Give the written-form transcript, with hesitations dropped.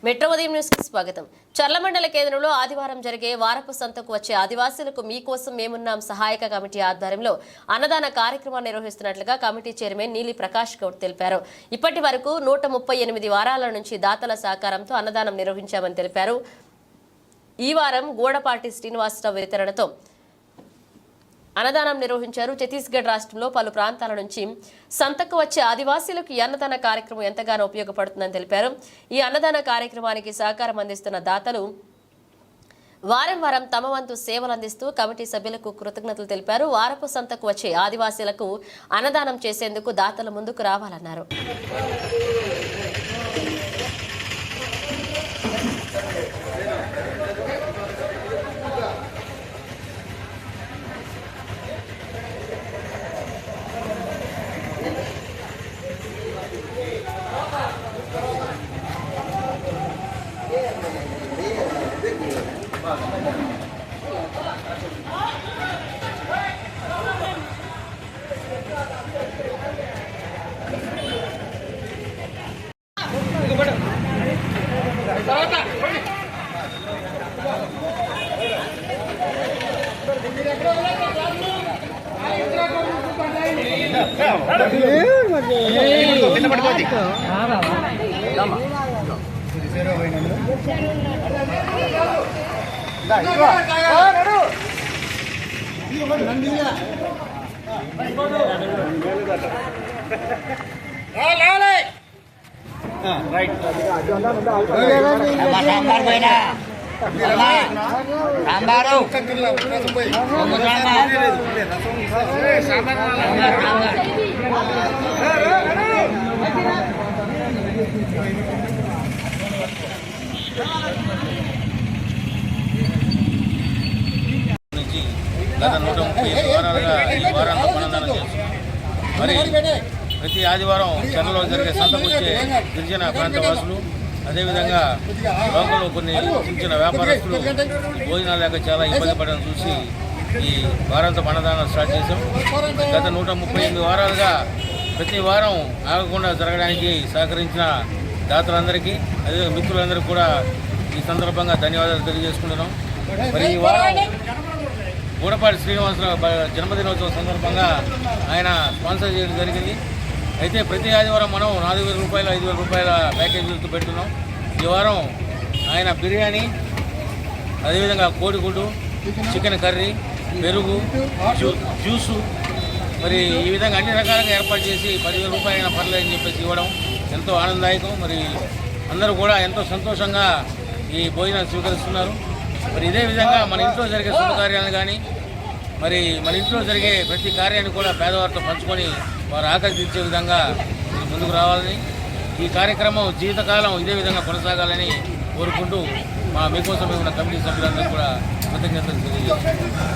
Metro ఉదయం news కి స్వాగతం. చర్ల మండల కేంద్రంలో ఆదివారం జరిగే వారపు సంతకు వచ్చే ఆదివాసీలకు మీకోసం మేమున్నాం సహాయక కమిటీ ఆధ్వర్యంలో అన్నదాన కార్యక్రమాన్ని నిర్వహిస్తున్నట్లుగా కమిటీ చైర్మన్ నీలి ప్రకాష్ గౌడ్ తెలిపారు. ఇప్పటి వరకు 138 వారాల నుంచి దాతల సహకారంతో అన్నదానం నిర్వహించామని తెలిపారు. ఈ వారం గోడపాటి శ్రీనివాసరావు వితరణతో అన్నదానం నిర్వహించారు. ఛత్తీస్గఢ్ రాష్ట్రంలో పలు ప్రాంతాల నుంచి సంతకు వచ్చే ఆదివాసీలకు ఈ అన్నదాన కార్యక్రమం ఎంతగానో ఉపయోగపడుతుందని తెలిపారు. ఈ అన్నదాన కార్యక్రమానికి సహకారం అందిస్తున్న దాతలు వారం తమ వంతు సేవలు అందిస్తూ కమిటీ సభ్యులకు కృతజ్ఞతలు తెలిపారు. వారపు సంతకు వచ్చే ఆదివాసీలకు అన్నదానం చేసేందుకు దాతలు ముందుకు రావాలన్నారు. గత 138 వారాలుగా ఈ వారాంతం అన్నదానం చేస్తున్నాం. మరి ప్రతి ఆదివారం చర్లలో జరిగే సంతకు వచ్చే గిరిజన ప్రాంత వాసులు, అదేవిధంగా లోకంలో కొన్ని చిన్న వ్యాపారస్తులు భోజనాలు లేక చాలా ఇబ్బంది పడడం చూసి ఈ వారాంతం అన్నదానం స్టార్ట్ చేశాం. గత 138 వారాలుగా ప్రతి వారం ఆగకుండా జరగడానికి సహకరించిన దాతలందరికీ, అదేవిధంగా మిత్రులందరికీ కూడా ఈ సందర్భంగా ధన్యవాదాలు తెలియజేసుకుంటున్నాం. మరి ఈ వారం గోడపాటి శ్రీనివాసరావు జన్మదినోత్సవం సందర్భంగా ఆయన స్పాన్సర్ చేయడం జరిగింది. అయితే ప్రతి ఆదివారం మనం 4,000 రూపాయలు 5,000 రూపాయల ప్యాకేజీలతో పెడుతున్నాం. ఈ వారం ఆయన బిర్యానీ, అదేవిధంగా కోడిగుడ్డు, చికెన్ కర్రీ, పెరుగు, జ్యూసు, మరి ఈ విధంగా అన్ని రకాలుగా ఏర్పాటు చేసి 10,000 రూపాయలైనా పర్లేదని చెప్పేసి ఇవ్వడం ఎంతో ఆనందదాయకం. మరి అందరూ కూడా ఎంతో సంతోషంగా ఈ భోజనాలు స్వీకరిస్తున్నారు. మరి ఇదే విధంగా మన ఇంట్లో జరిగే శుభకార్యాలను కానీ, మరి మన ఇంట్లో జరిగే ప్రతి కార్యాన్ని కూడా పేదవారితో పంచుకొని వారు ఆకలి తీర్చే విధంగా ముందుకు రావాలని, ఈ కార్యక్రమం జీవితకాలం ఇదే విధంగా కొనసాగాలని కోరుకుంటూ మీకోసం ఉన్న కమిటీ సభ్యులందరూ కూడా కృతజ్ఞతలు తెలియజేస్తున్నారు.